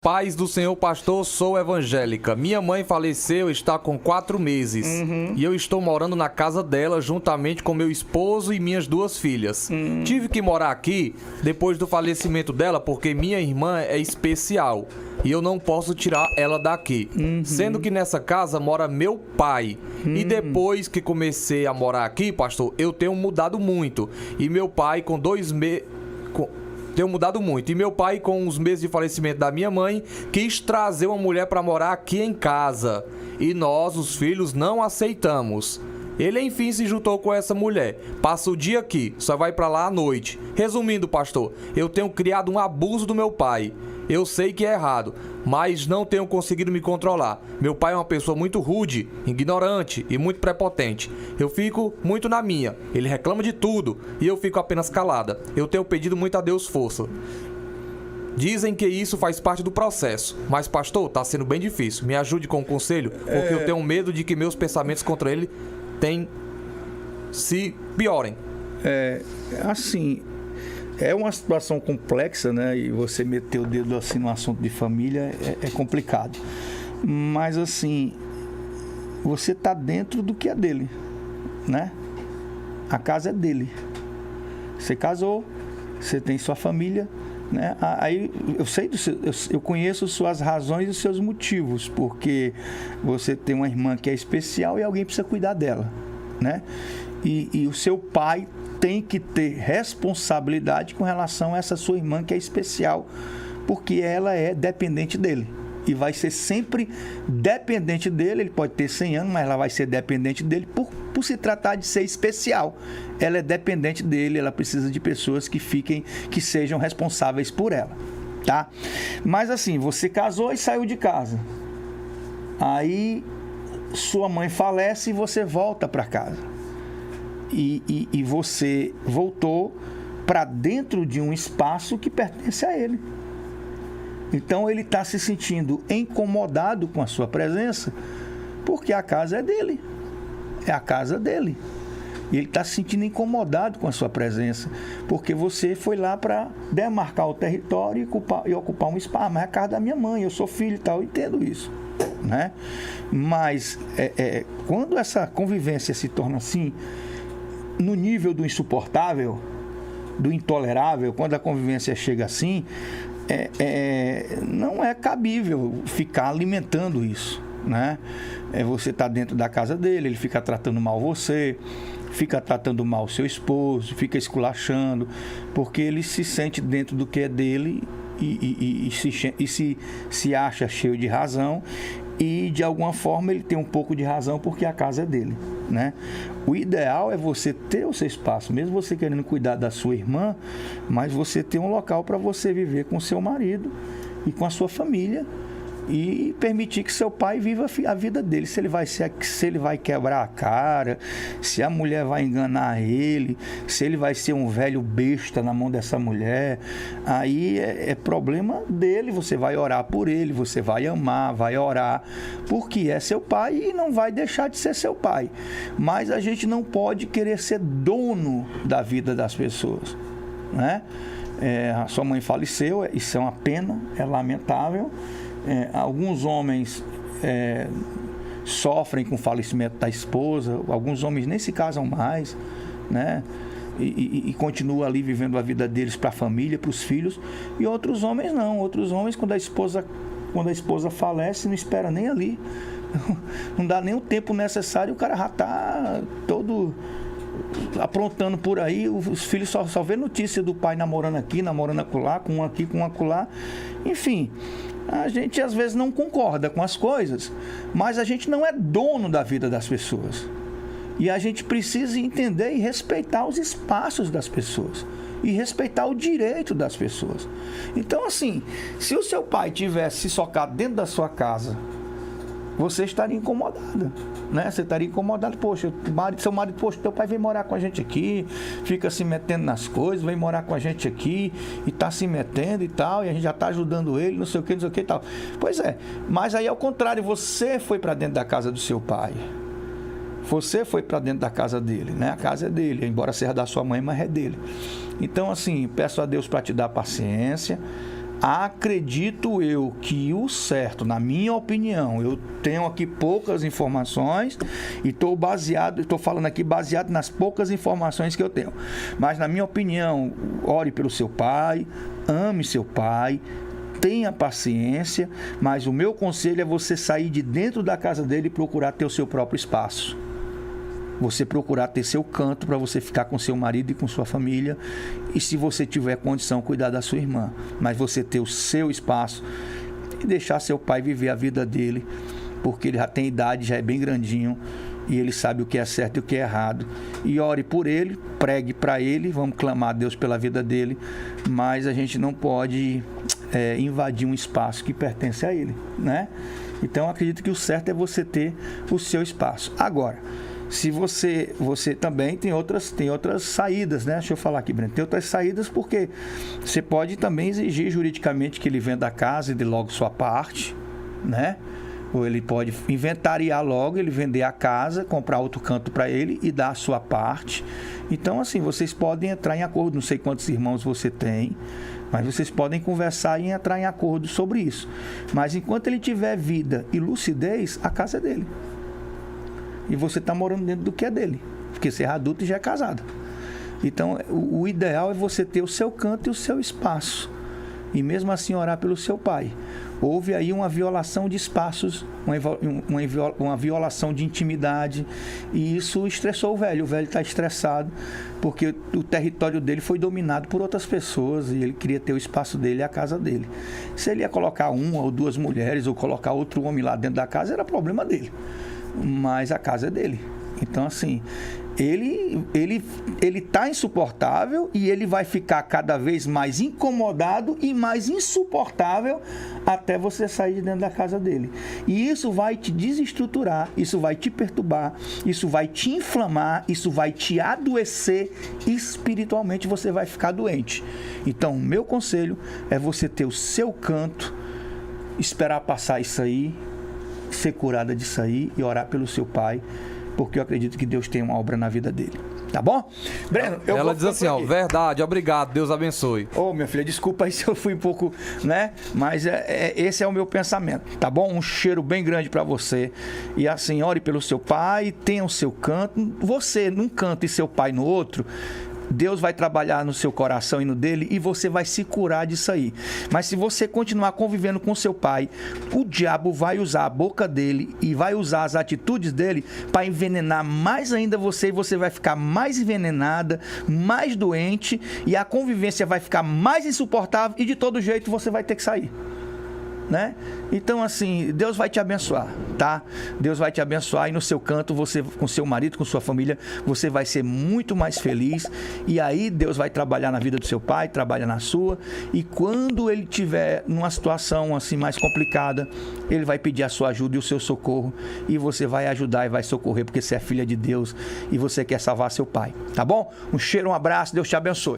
Paz do Senhor, pastor, sou evangélica. Minha mãe faleceu, está com 4 meses. E eu estou morando na casa dela, juntamente com meu esposo e minhas 2 filhas. Tive que morar aqui depois do falecimento dela, porque minha irmã é especial. E eu não posso tirar ela daqui. Sendo que nessa casa mora meu pai. E depois que comecei a morar aqui, pastor, eu tenho mudado muito. E meu pai, com 2 meses... Tenho mudado muito. E meu pai, com os meses de falecimento da minha mãe, quis trazer uma mulher para morar aqui em casa. E nós, os filhos, não aceitamos. Ele, enfim, se juntou com essa mulher. Passa o dia aqui, só vai para lá à noite. Resumindo, pastor, eu tenho criado um abuso do meu pai. Eu sei que é errado, mas não tenho conseguido me controlar. Meu pai é uma pessoa muito rude, ignorante e muito prepotente. Eu fico muito na minha. Ele reclama de tudo e eu fico apenas calada. Eu tenho pedido muito a Deus força. Dizem que isso faz parte do processo. Mas, pastor, tá sendo bem difícil. Me ajude com um conselho, porque eu tenho medo de que meus pensamentos contra ele se piorem. Assim... É uma situação complexa, né? E você meter o dedo assim no assunto de família é complicado. Mas assim, você está dentro do que é dele, né? A casa é dele. Você casou, você tem sua família, né? Aí eu conheço suas razões e os seus motivos, porque você tem uma irmã que é especial e alguém precisa cuidar dela, né? E o seu pai tem que ter responsabilidade com relação a essa sua irmã que é especial, porque ela é dependente dele e vai ser sempre dependente dele. Ele pode ter 100 anos, mas ela vai ser dependente dele por se tratar de ser especial. Ela é dependente dele, ela precisa de pessoas que sejam responsáveis por ela, tá? Mas assim, você casou e saiu de casa, aí sua mãe falece e você volta para casa. E você voltou para dentro de um espaço que pertence a ele. Então ele está se sentindo incomodado com a sua presença, porque a casa é dele. É a casa dele. E ele está se sentindo incomodado com a sua presença, porque você foi lá para demarcar o território e ocupar um espaço. Mas é a casa da minha mãe, eu sou filho e tal, eu entendo isso, né? Mas quando essa convivência se torna assim, no nível do insuportável, do intolerável, quando a convivência chega assim, não é cabível ficar alimentando isso, né? Você está dentro da casa dele, ele fica tratando mal você, fica tratando mal o seu esposo, fica esculachando, porque ele se sente dentro do que é dele e se acha cheio de razão. E de alguma forma ele tem um pouco de razão, porque a casa é dele, né? O ideal é você ter o seu espaço, mesmo você querendo cuidar da sua irmã, mas você ter um local para você viver com o seu marido e com a sua família, e permitir que seu pai viva a vida dele. Se ele vai quebrar a cara, se a mulher vai enganar ele, se ele vai ser um velho besta na mão dessa mulher, aí é problema dele. Você vai orar por ele, você vai amar, vai orar, porque é seu pai e não vai deixar de ser seu pai. Mas a gente não pode querer ser dono da vida das pessoas, né? A sua mãe faleceu, isso é uma pena, é lamentável. Alguns homens sofrem com o falecimento da esposa, alguns homens nem se casam mais, né? E continuam ali vivendo a vida deles para a família, para os filhos. E outros homens não, outros homens quando a esposa falece, não espera nem ali, não dá nem o tempo necessário, o cara já está todo aprontando por aí. Os filhos só vê notícia do pai namorando aqui, namorando acolá, com um aqui, com um acolá. Enfim, a gente às vezes não concorda com as coisas, mas a gente não é dono da vida das pessoas. E a gente precisa entender e respeitar os espaços das pessoas. E respeitar o direito das pessoas. Então, assim, se o seu pai tivesse se socado dentro da sua casa, você estaria incomodada, né? Você estaria incomodado, poxa, seu marido, poxa, teu pai vem morar com a gente aqui, fica se metendo nas coisas, vem morar com a gente aqui e tá se metendo e tal, e a gente já tá ajudando ele, não sei o que e tal. Pois é, mas aí ao contrário, você foi para dentro da casa do seu pai. Você foi para dentro da casa dele, né? A casa é dele, embora seja da sua mãe, mas é dele. Então, assim, peço a Deus para te dar paciência, Acredito eu que o certo, na minha opinião, eu tenho aqui poucas informações e estou falando aqui baseado nas poucas informações que eu tenho. Mas na minha opinião, ore pelo seu pai, ame seu pai, tenha paciência, mas o meu conselho é você sair de dentro da casa dele e procurar ter o seu próprio espaço. Você procurar ter seu canto para você ficar com seu marido e com sua família. E se você tiver condição, cuidar da sua irmã. Mas você ter o seu espaço e deixar seu pai viver a vida dele, porque ele já tem idade, já é bem grandinho e ele sabe o que é certo e o que é errado. E ore por ele, pregue para ele, vamos clamar a Deus pela vida dele, mas a gente não pode invadir um espaço que pertence a ele, né? Então, eu acredito que o certo é você ter o seu espaço. Agora, se você também tem outras saídas, né? Deixa eu falar aqui, Breno. Tem outras saídas porque você pode também exigir juridicamente que ele venda a casa e dê logo sua parte, né? Ou ele pode inventariar logo, ele vender a casa, comprar outro canto para ele e dar a sua parte. Então, assim, vocês podem entrar em acordo. Não sei quantos irmãos você tem, mas vocês podem conversar e entrar em acordo sobre isso. Mas enquanto ele tiver vida e lucidez, a casa é dele. E você está morando dentro do que é dele, porque você é adulto e já é casado. Então, o ideal é você ter o seu canto e o seu espaço. E mesmo assim orar pelo seu pai. Houve aí uma violação de espaços, uma violação de intimidade, e isso estressou o velho. O velho está estressado porque o território dele foi dominado por outras pessoas e ele queria ter o espaço dele e a casa dele. Se ele ia colocar uma ou duas mulheres ou colocar outro homem lá dentro da casa, era problema dele. Mas a casa é dele. Então, assim, ele tá insuportável e ele vai ficar cada vez mais incomodado e mais insuportável até você sair de dentro da casa dele. E isso vai te desestruturar, isso vai te perturbar, isso vai te inflamar, isso vai te adoecer espiritualmente, você vai ficar doente. Então, o meu conselho é você ter o seu canto, esperar passar isso aí, ser curada disso aí e orar pelo seu pai, porque eu acredito que Deus tem uma obra na vida dele. Tá bom? Breno, ela diz assim, ó, verdade, obrigado, Deus abençoe. Ô, minha filha, desculpa aí se eu fui um pouco, né? Mas esse é o meu pensamento, tá bom? Um cheiro bem grande pra você. E assim, ore pelo seu pai, tenha o seu canto. Você num canto e seu pai no outro, Deus vai trabalhar no seu coração e no dele e você vai se curar disso aí. Mas se você continuar convivendo com seu pai, o diabo vai usar a boca dele e vai usar as atitudes dele para envenenar mais ainda você, e você vai ficar mais envenenada, mais doente, e a convivência vai ficar mais insuportável e de todo jeito você vai ter que sair, né? Então, assim, Deus vai te abençoar, tá? Deus vai te abençoar e no seu canto, você, com seu marido, com sua família, você vai ser muito mais feliz. E aí Deus vai trabalhar na vida do seu pai, trabalha na sua. E quando ele tiver numa situação assim mais complicada, ele vai pedir a sua ajuda e o seu socorro. E você vai ajudar e vai socorrer, porque você é filha de Deus e você quer salvar seu pai, tá bom? Um cheiro, um abraço, Deus te abençoe.